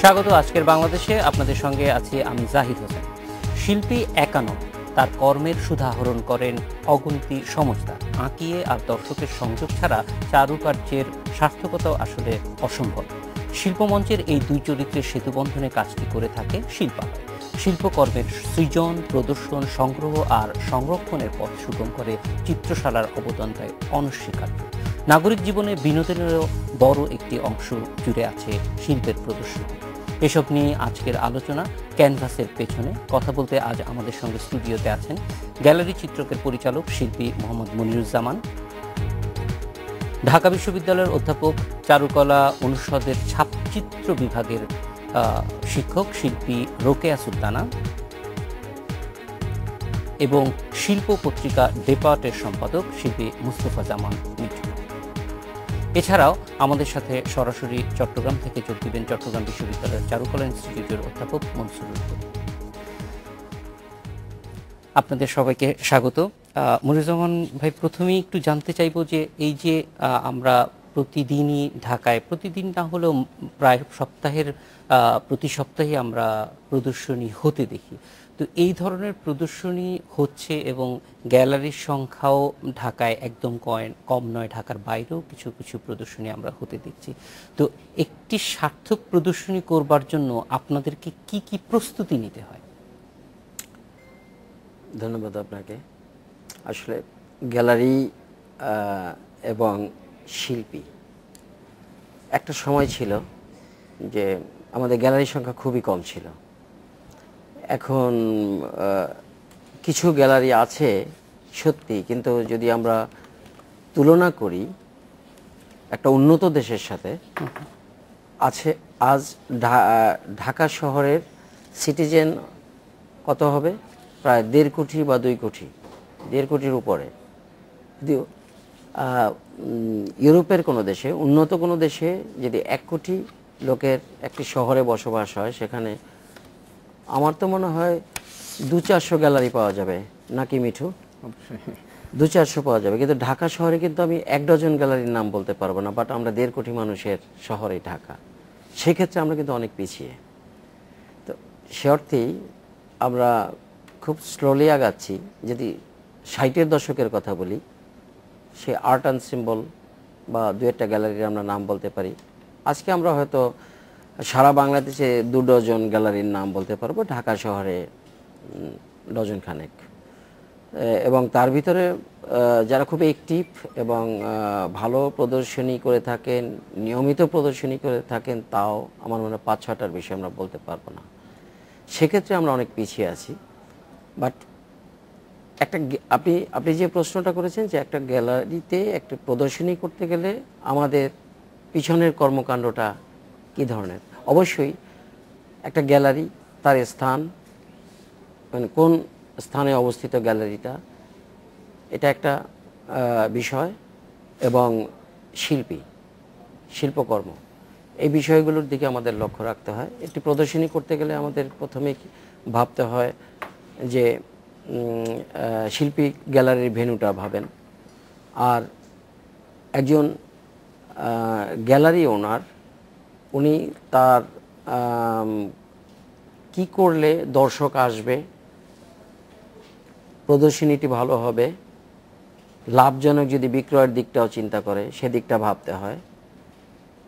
স্বাগত আজকের বাংলাদেশে। আপনাদের সঙ্গে আছি আমি জাহিদ হোসেন। শিল্পী একা নন, তার কর্মের সুধাহরণ করেন অগুন্তি সমজদার। আঁকিয়ে আর দর্শকের সংযোগ ছাড়া চারুকার্যের সার্থকতাও আসলে অসম্ভব। শিল্পমঞ্চের এই দুই চরিত্রের সেতুবন্ধনে কাজটি করে থাকে শিল্পালয়। শিল্পকর্মের সৃজন, প্রদর্শন, সংগ্রহ আর সংরক্ষণের পথ সুগম করে চিত্রশালার অবদান দেয় অনস্বীকার্য। নাগরিক জীবনে বিনোদনেরও বড় একটি অংশ জুড়ে আছে শিল্পের প্রদর্শনী। এসব নিয়ে আজকের আলোচনা ক্যানভাসের পেছনে। কথা বলতে আজ আমাদের সঙ্গে স্টুডিওতে আছেন গ্যালারি চিত্রকের পরিচালক শিল্পী মোহাম্মদ মনিরুজ্জামান, ঢাকা বিশ্ববিদ্যালয়ের অধ্যাপক, চারুকলা অনুষদের ছাপচিত্র বিভাগের শিক্ষক শিল্পী রোকেয়া সুলতানা এবং শিল্প পত্রিকা ডেপার্টের সম্পাদক শিল্পী মুস্তফা জামান মিঠু। এছাড়াও আমাদের সাথে সরাসরি চট্টগ্রাম থেকে যোগ দিবেন চট্টগ্রাম বিশ্ববিদ্যালয়ের চারুকলা ইনস্টিটিউটের অধ্যাপক মনসুরুল করিম। আপনাদের সবাইকে স্বাগত। মনিরুজ্জামান ভাই, প্রথমেই একটু জানতে চাইব যে এই যে আমরা প্রতিদিনই ঢাকায়, প্রতিদিন না হলেও প্রায় প্রতি সপ্তাহে আমরা প্রদর্শনী হতে দেখি। তো এই ধরনের প্রদর্শনী হচ্ছে এবং গ্যালারির সংখ্যাও ঢাকায় একদম কম নয়, ঢাকার বাইরেও কিছু কিছু প্রদর্শনী আমরা হতে দেখছি। তো একটি সার্থক প্রদর্শনী করবার জন্য আপনাদেরকে কি কি প্রস্তুতি নিতে হয়? ধন্যবাদ আপনাকে। আসলে গ্যালারি এবং শিল্পী, একটা সময় ছিল যে আমাদের গ্যালারির সংখ্যা খুবই কম ছিল। এখন কিছু গ্যালারি আছে সত্যি, কিন্তু যদি আমরা তুলনা করি একটা উন্নত দেশের সাথে, আছে আজ ঢাকা শহরের সিটিজেন কত হবে? প্রায় 1.5 কোটি বা 2 কোটি, 1.5 কোটির উপরে। যদিও ইউরোপের কোনো দেশে, উন্নত কোনো দেশে যদি 1 কোটি লোকের একটি শহরে বসবাস হয়, সেখানে আমার তো মনে হয় 200-400 গ্যালারি পাওয়া যাবে, নাকি মিঠু? 200-400 পাওয়া যাবে। কিন্তু ঢাকা শহরে কিন্তু আমি 1 ডজন গ্যালারির নাম বলতে পারবো না, বাট আমরা 1.5 কোটি মানুষের শহরে ঢাকা, সেক্ষেত্রে আমরা কিন্তু অনেক পিছিয়ে। তো সে অর্থেই আমরা খুব স্লোলি আগাচ্ছি। যদি 60-এর দশকের কথা বলি, সে আর্ট অ্যান্ড সিম্বল বা 2-একটা গ্যালারির আমরা নাম বলতে পারি। আজকে আমরা হয়তো সারা বাংলাদেশে 2 ডজন গ্যালারির নাম বলতে পারবো, ঢাকা শহরে ডজন খানেক। এবং তার ভিতরে যারা খুব অ্যাক্টিভ এবং ভালো প্রদর্শনী করে থাকেন, নিয়মিত প্রদর্শনী করে থাকেন, তাও আমার মনে হয় 5-6টার বেশি আমরা বলতে পারবো না। সেক্ষেত্রে আমরা অনেক পিছিয়ে আছি। বাট আপনি যে প্রশ্নটা করেছেন যে একটা গ্যালারিতে একটা প্রদর্শনী করতে গেলে আমাদের পিছনের কর্মকাণ্ডটা কী ধরনের, অবশ্যই একটা গ্যালারি তার স্থান, মানে কোন স্থানে অবস্থিত গ্যালারিটা, এটা একটা বিষয়। এবং শিল্পকর্ম, এই বিষয়গুলোর দিকে আমাদের লক্ষ্য রাখতে হয়। একটি প্রদর্শনী করতে গেলে আমাদের প্রথমে ভাবতে হয় যে শিল্পী গ্যালারির ভেন্যুটা ভাবেন, আর একজন গ্যালারি ওনার, উনি তার কি করলে দর্শক আসবে, প্রদর্শনীটি ভালো হবে, লাভজনক যদি বিক্রয়ের দিকটাও চিন্তা করে, সেদিকটা ভাবতে হয়।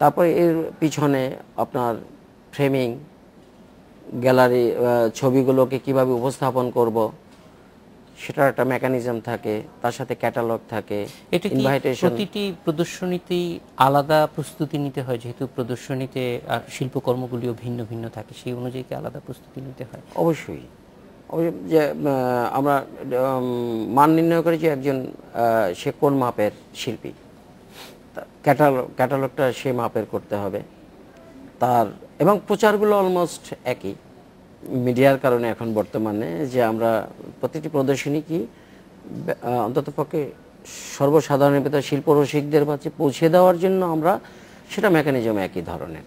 তারপরে এর পিছনে আপনার ফ্রেমিং, গ্যালারি ছবিগুলোকে কিভাবে উপস্থাপন করব, সেটার একটা মেকানিজম থাকে, তার সাথে ক্যাটালগ থাকে, ইনভাইটেশন। প্রতিটি প্রদর্শনীতেই আলাদা প্রস্তুতি নিতে হয়, যেহেতু প্রদর্শনীতে শিল্পকর্মগুলিও ভিন্ন ভিন্ন থাকে, সেই অনুযায়ী কি আলাদা প্রস্তুতি নিতে হয়? অবশ্যই। যে আমরা মান নির্ণয় করি যে একজন সে কোন মাপের শিল্পী, ক্যাটালগটা সে মাপের করতে হবে তার। এবং প্রচারগুলো অলমোস্ট একই, মিডিয়ার কারণে এখন বর্তমানে যে আমরা প্রতিটি প্রদর্শনী কি অন্ততপক্ষে সর্বসাধারণের ভেতরে শিল্পরসিকদের কাছে পৌঁছে দেওয়ার জন্য আমরা সেটা মেকানিজম একই ধরনের,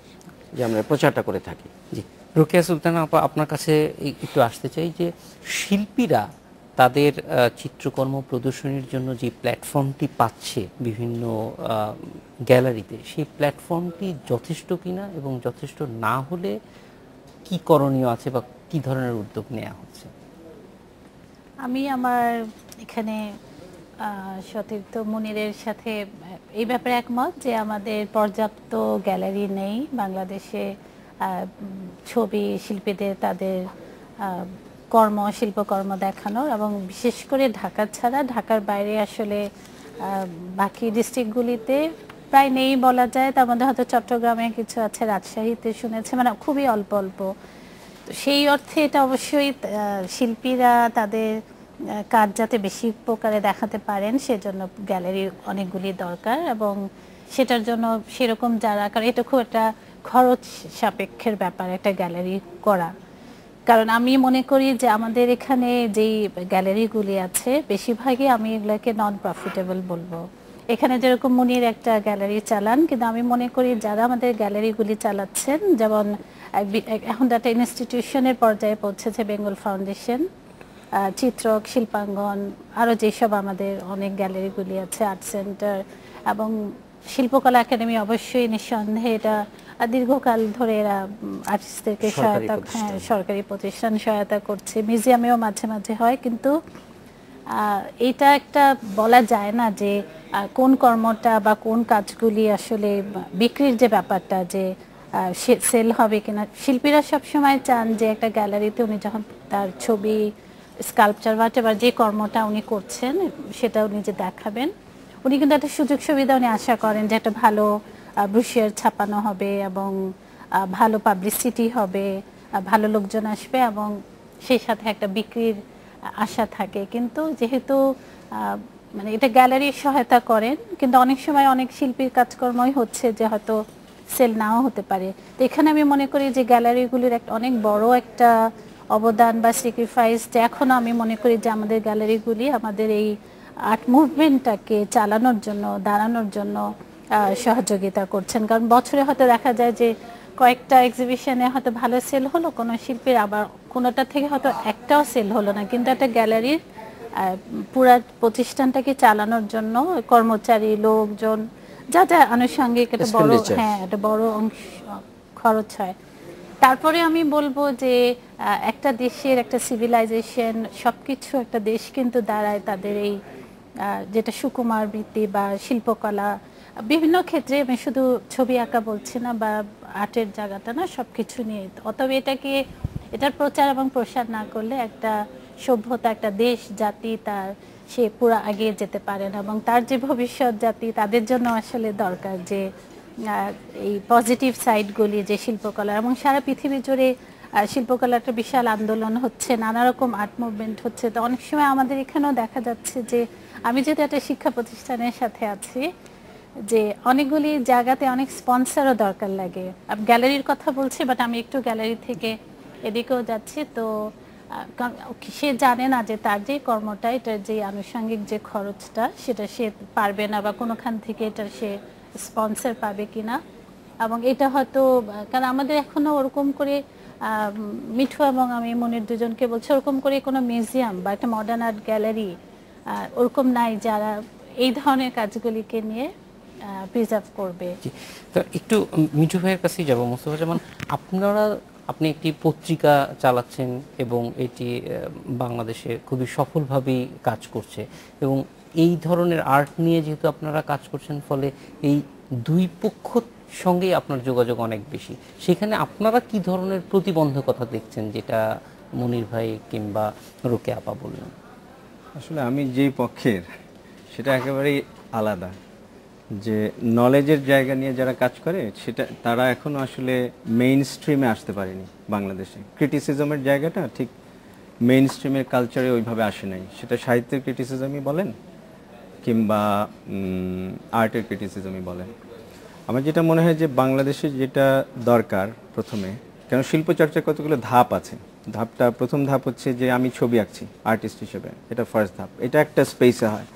যে আমরা প্রচারটা করে থাকি। জি, রোকেয়া সুলতানা আপা, আপনার কাছে একটু আসতে চাই যে শিল্পীরা তাদের চিত্রকর্ম প্রদর্শনীর জন্য যে প্ল্যাটফর্মটি পাচ্ছে বিভিন্ন গ্যালারিতে, সেই প্ল্যাটফর্মটি যথেষ্ট কিনা এবং যথেষ্ট না হলে কি করণীয় আছে বা কি ধরনের উদ্যোগ নেওয়া হচ্ছে? আমি আমার এখানে সতীর্থ মুনিরের সাথে এই ব্যাপারে একমত যে আমাদের পর্যাপ্ত গ্যালারি নেই বাংলাদেশে। ছবি শিল্পীদের তাদের শিল্পকর্ম দেখানোর, এবং বিশেষ করে ঢাকা ছাড়া ঢাকার বাইরে আসলে বাকি ডিস্ট্রিক্টগুলিতে প্রায় নেই বলা যায়। তার মধ্যে হয়তো চট্টগ্রামে কিছু আছে, রাজশাহীতে শুনেছে, মানে খুবই অল্প অল্প। তো সেই অর্থে এটা অবশ্যই শিল্পীরা তাদের কাজ যাতে বেশি প্রকারে দেখাতে পারেন সেজন্য গ্যালারির অনেকগুলি দরকার, এবং সেটার জন্য সেরকম যারা, কারণ এটা খুব একটা খরচ সাপেক্ষের ব্যাপার একটা গ্যালারি করা। কারণ আমি মনে করি যে আমাদের এখানে যেই গ্যালারিগুলি আছে বেশিরভাগই আমি এগুলোকে নন প্রফিটেবল বলবো। এখানে যেরকম মুনির একটা গ্যালারি চালান, কিন্তু আমি মনে করি যারা আমাদের গ্যালারিগুলি চালাচ্ছেন, যেমন এখন একটা ইনস্টিটিউশনের পর্যায়ে পৌঁছেছে বেঙ্গল ফাউন্ডেশন, চিত্রক, শিল্পাঙ্গন, আরও যেসব আমাদের অনেক গ্যালারিগুলি আছে, আর্ট সেন্টার এবং শিল্পকলা একাডেমি, অবশ্যই নিঃসন্দেহে এটা দীর্ঘকাল ধরে এরা আর্টিস্টদেরকে সহায়তা, সরকারি প্রতিষ্ঠান সহায়তা করছে, মিউজিয়ামেও মাঝে মাঝে হয়। কিন্তু এটা একটা বলা যায় না যে কোন কর্মটা বা কোন কাজগুলি আসলে বিক্রির যে ব্যাপারটা, যে সেল হবে কিনা। শিল্পীরা সবসময় চান যে একটা গ্যালারিতে উনি যখন তার ছবি, স্কাল্পচার বা যে কর্মটা উনি করছেন সেটা উনি যে দেখাবেন, উনি কিন্তু একটা সুযোগ সুবিধা উনি আশা করেন যে একটা ভালো ব্রোশিয়ার ছাপানো হবে এবং ভালো পাবলিসিটি হবে, ভালো লোকজন আসবে এবং সেই সাথে একটা বিক্রির আশা থাকে। কিন্তু যেহেতু মানে এটা গ্যালারির সহায়তা করেন, কিন্তু অনেক সময় অনেক শিল্পীর কাজকর্মই হচ্ছে যে হয়তো সেল নাও হতে পারে। তো এখানে আমি মনে করি যে গ্যালারিগুলির একটা অনেক বড় একটা অবদান বা স্যাক্রিফাইস, যে এখনও আমি মনে করি যে আমাদের গ্যালারিগুলি আমাদের এই আর্ট মুভমেন্টটাকে চালানোর জন্য, দাঁড়ানোর জন্য সহযোগিতা করছেন। কারণ বছরে হয়তো দেখা যায় যে কয়েকটা এক্সিবিশনে হয়তো ভালো সেল হলো কোনো শিল্পীর, আবার কোনোটা থেকে হয়তো একটাও সেল হলো না, কিন্তু একটা গ্যালারির পুরা প্রতিষ্ঠানটাকে চালানোর জন্য কর্মচারী, লোকজন, যা যা আনুষঙ্গিক একটা বড়, একটা বড় অংশ খরচ হয়। তারপরে আমি বলবো যে একটা দেশের একটা সিভিলাইজেশন সবকিছু, একটা দেশ কিন্তু দাঁড়ায় তাদের এই যেটা সুকুমার বৃত্তি বা শিল্পকলা, বিভিন্ন ক্ষেত্রে, আমি শুধু ছবি আঁকা বলছি না বা আর্টের জায়গাটা না, সব কিছু নিয়ে। অতএব এটার প্রচার এবং প্রসার না করলে একটা সভ্যতা, একটা দেশ, জাতি সে পুরো এগিয়ে যেতে পারে না, এবং তার যে ভবিষ্যৎ জাতি তাদের জন্য আসলে দরকার যে এই পজিটিভ সাইডগুলি, যে শিল্পকলা, এবং সারা পৃথিবী জুড়ে শিল্পকলার একটা বিশাল আন্দোলন হচ্ছে, নানা রকম আর্ট মুভমেন্ট হচ্ছে। তো অনেক সময় আমাদের এখানেও দেখা যাচ্ছে যে আমি যেহেতু একটা শিক্ষা প্রতিষ্ঠানের সাথে আছি, যে অনেকগুলি জায়গাতে অনেক স্পন্সরও দরকার লাগে। গ্যালারির কথা বলছি, বাট আমি একটু গ্যালারি থেকে এদিকেও যাচ্ছি। তো সে জানে না যে তার যে কর্মটা, এটার যে আনুষঙ্গিক যে খরচটা, সেটা সে পারবে না বা কোনোখান থেকে এটা সে স্পন্সর পাবে কিনা। এবং এটা হয়তো, কারণ আমাদের এখনো ওরকম করে মিঠু এবং আমি মনির দুজনকে বলছি, ওরকম করে কোনো মিউজিয়াম বা একটা মডার্ন আর্ট গ্যালারি ওরকম নাই যারা এই ধরনের কাজগুলিকে নিয়ে প্রিজার্ভ করবে। তো একটু মিঠু ভাইয়ের কাছেই যাব। মোস্তফা জামান, আপনি একটি পত্রিকা চালাচ্ছেন এবং এটি বাংলাদেশে খুবই সফলভাবেই কাজ করছে, এবং এই ধরনের আর্ট নিয়ে যেহেতু আপনারা কাজ করছেন, ফলে এই দুই পক্ষ সঙ্গেই আপনার যোগাযোগ অনেক বেশি। সেখানে আপনারা কি ধরনের প্রতিবন্ধকতা দেখছেন, যেটা মনির ভাই কিংবা রোকে আপা বললেন? আসলে আমি যেই পক্ষের, সেটা একেবারেই আলাদা। যে নলেজের জায়গা নিয়ে যারা কাজ করে, সেটা তারা এখনো আসলে মেইন স্ট্রিমে আসতে পারেনি বাংলাদেশে। ক্রিটিসিজমের জায়গাটা ঠিক মেইন স্ট্রিমের কালচারে ওইভাবে আসে নাই। সেটা সাহিত্যের ক্রিটিসিজমই বলেন কিংবা আর্টের ক্রিটিসিজমই বলেন। আমার যেটা মনে হয় যে বাংলাদেশে যেটা দরকার প্রথমে, কেন শিল্পচর্চার কতগুলো ধাপ আছে। প্রথম ধাপ হচ্ছে যে আমি ছবি আঁকছি আর্টিস্ট হিসেবে, এটা ফার্স্ট ধাপ। এটা একটা স্পেসে হয়,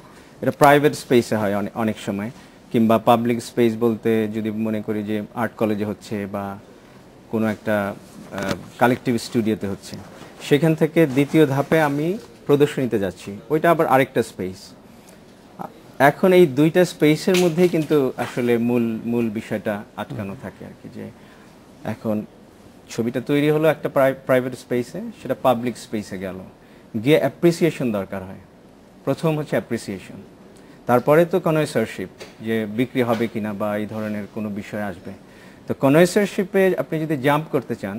এটা প্রাইভেট স্পেসে হয় অনেক সময়, কিংবা পাবলিক স্পেস বলতে যদি মনে করি যে আর্ট কলেজে হচ্ছে বা কোনো একটা কালেকটিভ স্টুডিওতে হচ্ছে। সেখান থেকে দ্বিতীয় ধাপে আমি প্রদর্শনীতে যাচ্ছি, ওইটা আবার আরেকটা স্পেস। এখন এই দুইটা স্পেসের মধ্যেই কিন্তু আসলে মূল বিষয়টা আটকানো থাকে আর কি, যে এখন ছবিটা তৈরি হলো একটা প্রাইভেট স্পেসে, সেটা পাবলিক স্পেসে গেল, গিয়ে অ্যাপ্রিসিয়েশন দরকার হয়। প্রথম হচ্ছে অ্যাপ্রিসিয়েশন, তারপরে তো কনয়েসরশিপ, যে বিক্রি হবে কিনা বা এই ধরনের কোনো বিষয় আসবে। তো কনয়েসরশিপে আপনি যদি জাম্প করতে চান,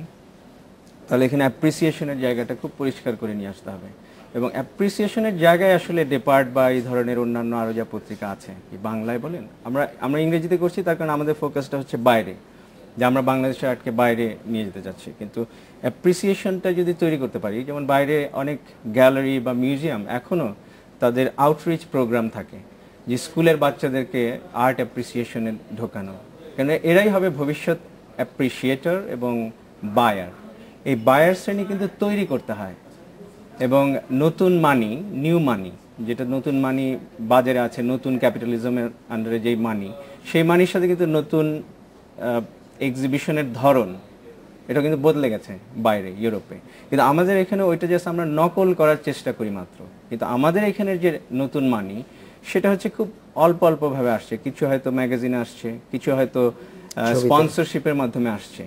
তাহলে এখানে অ্যাপ্রিসিয়েশনের জায়গাটা খুব পরিষ্কার করে নিয়ে আসতে হবে। এবং অ্যাপ্রিসিয়েশনের জায়গায় আসলে ডেপার্ট বা এই ধরনের অন্যান্য আরও যা পত্রিকা আছে, কি বাংলায় বলেন, আমরা ইংরেজিতে করছি, তার কারণে আমাদের ফোকাসটা হচ্ছে বাইরে, যে আমরা বাংলাদেশের আর্টকে বাইরে নিয়ে যেতে চাচ্ছি। কিন্তু অ্যাপ্রিসিয়েশনটা যদি তৈরি করতে পারি, যেমন বাইরে অনেক গ্যালারি বা মিউজিয়াম এখনও তাদের আউটরিচ প্রোগ্রাম থাকে, যে স্কুলের বাচ্চাদেরকে আর্ট অ্যাপ্রিসিয়েশনে ঢোকানো, কেন এরাই হবে ভবিষ্যৎ অ্যাপ্রিসিয়েটর এবং বায়ার। এই বায়ার শ্রেণী কিন্তু তৈরি করতে হয়, এবং নতুন মানি, নিউ মানি, যেটা নতুন মানি বাজারে আছে, নতুন ক্যাপিটালিজমের আন্ডারে যেই মানি, সেই মানির সাথে কিন্তু নতুন এক্সিবিশনের ধরন, এটা কিন্তু বদলে গেছে বাইরে ইউরোপে। কিন্তু আমাদের এখানে ওইটা জাস্ট আমরা নকল করার চেষ্টা করি মাত্র। কিন্তু আমাদের এখানের যে নতুন মানি, সেটা হচ্ছে খুব অল্পভাবে আসছে, কিছু হয়তো ম্যাগাজিনে আসছে, কিছু হয়তো স্পন্সরশিপের মাধ্যমে আসছে।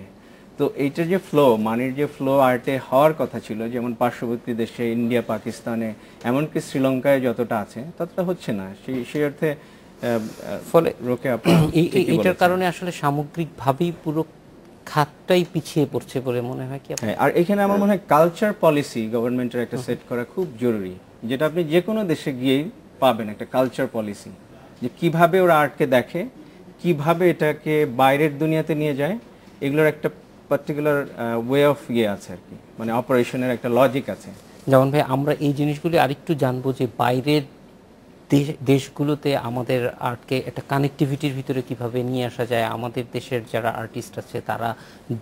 তো এইটার যে ফ্লো, মানির যে ফ্লো আর্টে হওয়ার কথা ছিল, যেমন পার্শ্ববর্তী দেশে ইন্ডিয়া, পাকিস্তানে, এমনকি শ্রীলঙ্কায় যতটা আছে ততটা হচ্ছে না। সেই অর্থে ফলে রোকে এইটার কারণে আসলে সামগ্রিকভাবেই পুরো খাতটাই পিছিয়ে পড়ছে বলে মনে হয় কি? হ্যাঁ, আর এখানে আমার মনে হয় কালচার পলিসি গভর্নমেন্টের একটা সেট করা খুব জরুরি, যেটা আপনি যে কোনো দেশে গিয়েই পাবেন, একটা কালচার পলিসি, যে কিভাবে ওরা আর্টকে দেখে, কিভাবে এটাকে বাইরের দুনিয়াতে নিয়ে যায়, এগুলোর একটা পার্টিকুলার ওয়ে অফ আছে আর কি, মানে অপারেশনের একটা লজিক আছে। যেমন ভাই, আমরা এই জিনিসগুলি আরেকটু জানবো, যে বাইরের দেশগুলোতে আমাদের আর্টকে একটা কানেক্টিভিটির ভিতরে কিভাবে নিয়ে আসা যায়, আমাদের দেশের যারা আর্টিস্ট আছে তারা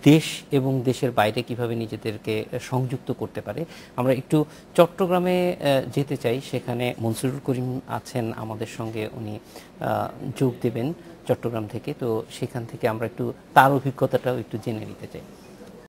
দেশ এবং দেশের বাইরে কিভাবে নিজেদেরকে সংযুক্ত করতে পারে। আমরা একটু চট্টগ্রামে যেতে চাই, সেখানে মনসুরুল করিম আছেন আমাদের সঙ্গে, উনি যোগ দেবেন চট্টগ্রাম থেকে। তো সেখান থেকে আমরা একটু তার অভিজ্ঞতাটাও একটু জেনে নিতে চাই।